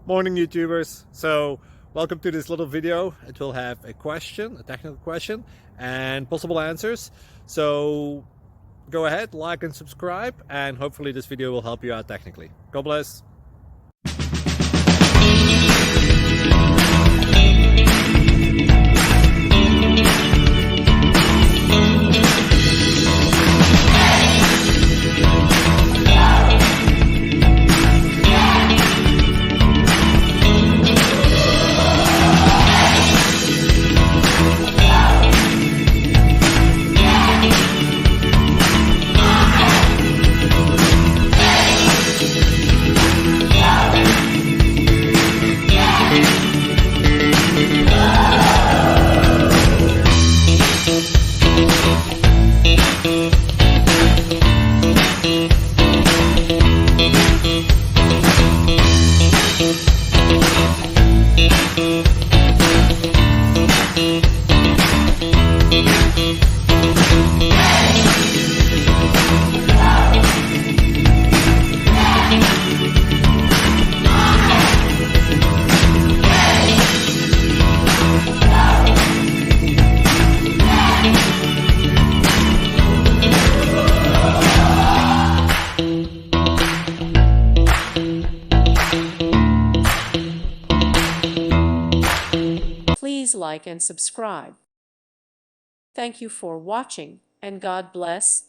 Morning, YouTubers. So welcome to this little video. It will have a question, a technical question, and possible answers. So go ahead, like and subscribe, and hopefully this video will help you out technically. God bless. Please like and subscribe. Thank you for watching, and God bless.